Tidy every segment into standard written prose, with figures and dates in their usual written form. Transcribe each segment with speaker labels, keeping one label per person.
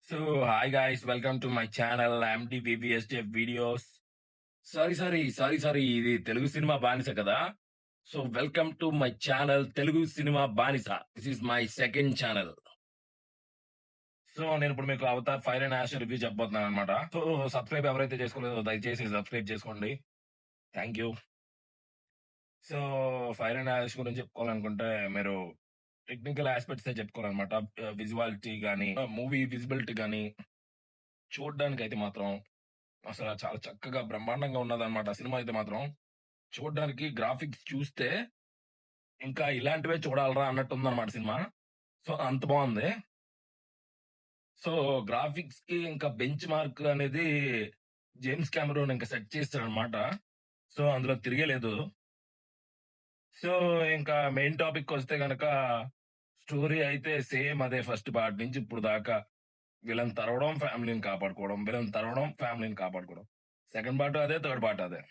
Speaker 1: So hi guys, welcome to my channel ఎండివివిఎస్జే videos. Sorry, ఇది Telugu cinema బానిస కదా. So welcome to my channel Telugu cinema బానిస. This is my second channel. So నేను ఇప్పుడు మీకు Avatar fire and ash review చెప్పబోతున్నాను అనమాట. సో సబ్స్క్రైబ్ ఎవరైతే చేసుకోలేదో దయచేసి సబ్స్క్రైబ్ చేసుకోండి. Thank you. So fire and ash గురించి చెప్పుకోవాలనుకుంటే మీరు టెక్నికల్ ఆస్పెక్ట్స్ చెప్పుకోవాలన్నమాట. విజువాలిటీ కానీ, మూవీ విజిబిలిటీ కానీ చూడడానికి అయితే మాత్రం అసలు చాలా చక్కగా బ్రహ్మాండంగా ఉన్నదన్నమాట. సినిమా అయితే మాత్రం చూడడానికి గ్రాఫిక్స్ చూస్తే ఇంకా ఇలాంటివే చూడాలరా అన్నట్టు ఉందన్నమాట సినిమా. సో అంత బాగుంది. సో గ్రాఫిక్స్ కి ఇంకా బెంచ్ మార్క్ అనేది జేమ్స్ కెమెరూన్ ఇంకా సెట్ చేస్తాడనమాట. సో అందులో తిరిగేలేదు. సో ఇంకా మెయిన్ టాపిక్ వస్తే గనక స్టోరీ అయితే సేమ్ అదే ఫస్ట్ పార్ట్ నుంచి ఇప్పుడు దాకా. విలన్ తరవడం, ఫ్యామిలీని కాపాడుకోవడం, విలన్ తరవడం, ఫ్యామిలీని కాపాడుకోవడం. సెకండ్ పార్ట్ అదే, థర్డ్ పార్ట్ అదే.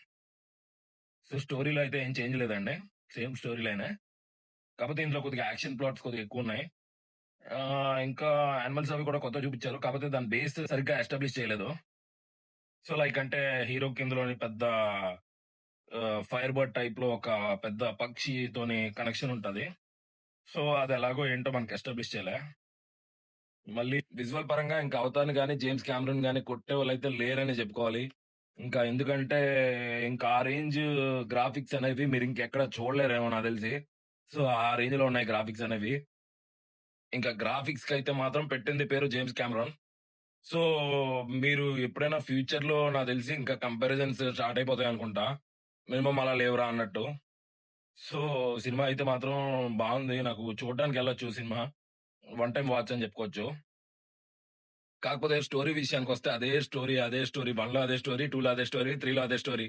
Speaker 1: సో స్టోరీలో అయితే ఏం చేంజ్ లేదండి. సేమ్ స్టోరీ లైనే. కాకపోతే ఇందులో కొద్దిగా యాక్షన్ ప్లాట్స్ కొద్దిగా ఎక్కువ ఉన్నాయి. ఇంకా యానిమల్స్ అవి కూడా కొత్తగా చూపించారు. కాకపోతే దాని బేస్ సరిగ్గా ఎస్టాబ్లిష్ చేయలేదు. సో లైక్ అంటే హీరో కిందలోని పెద్ద ఫైర్ బర్డ్ టైప్ లో ఒక పెద్ద పక్షితోని కనెక్షన్ ఉంటది. సో అది ఎలాగో ఏంటో మనకి ఎస్టాబ్లిష్ చేయలే. మళ్ళీ విజువల్ పరంగా ఇంకా అవతార్ని గానీ, జేమ్స్ కెమెరూన్ గానీ కొట్టే వాళ్ళైతే లేరని చెప్పుకోవాలి. ఇంకా ఎందుకంటే ఇంకా ఆ రేంజ్ గ్రాఫిక్స్ అనేవి మీరు ఇంకెక్కడ చూడలేరేమో నాకు తెలిసి. సో ఆ రేంజ్ లో ఉన్నాయి గ్రాఫిక్స్ అనేవి. ఇంకా గ్రాఫిక్స్ కి అయితే మాత్రం పెట్టింది పేరు జేమ్స్ కెమెరాన్. సో మీరు ఎప్పుడైనా ఫ్యూచర్ లో నాకు తెలిసి ఇంకా కంపారిజన్స్ స్టార్ట్ అయిపోతాయి అనుకుంటా. మినిమం అలా లేవురా అన్నట్టు. సో సినిమా అయితే మాత్రం బాగుంది. నాకు చూడడానికి వెళ్ళొచ్చు సినిమా. వన్ టైం వాచ్ అని చెప్పుకోవచ్చు. కాకపోతే స్టోరీ విషయానికొస్తే అదే స్టోరీ. 1లో అదే స్టోరీ, 2లో అదే స్టోరీ, 3లో అదే స్టోరీ.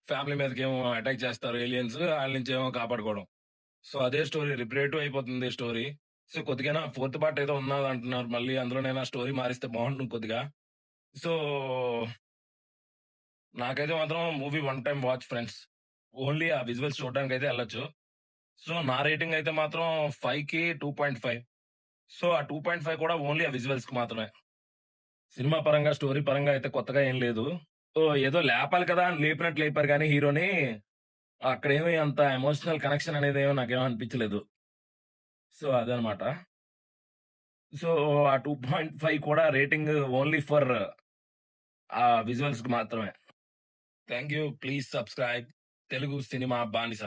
Speaker 1: ఫ్యామిలీ మీదకేమో అటాక్ చేస్తారు ఏలియన్స్. ఆళ్ళ నుంచేమో కాపాడుకోవడం. సో అదే స్టోరీ రిపీటేటివ్ అయిపోతుంది స్టోరీ. సో కొద్దిగైనా ఫోర్త్ పార్ట్ ఏదో ఉన్నదంటున్నారు. మళ్ళీ అందులోనైనా స్టోరీ మారిస్తే బాగుంటుంది కొద్దిగా. సో నాకైతే మాత్రం movie one time watch friends. Only ఆ విజువల్స్ చూడడానికైతే ఎళ్ళొచ్చు. సో నా రేటింగ్ అయితే మాత్రం 5కి 2.5. సో ఆ 2.5 కూడా ఓన్లీ ఆ విజువల్స్‌కి మాత్రమే. సినిమా పరంగా, స్టోరీ పరంగా అయితే కొత్తగా ఏం లేదు. సో ఏదో లేపాలి కదా అని లేపినట్టు లేపారు గానీ హీరోని, అక్కడేమి అంత ఎమోషనల్ కనెక్షన్ అనేదేమో నాకేమి అనిపించలేదు. సో అదనమాట. సో ఆ 2.5 కూడా రేటింగ్ ఓన్లీ ఫర్ ఆ విజువల్స్‌కి మాత్రమే. Thank you. Please subscribe Telugu cinema బానిస.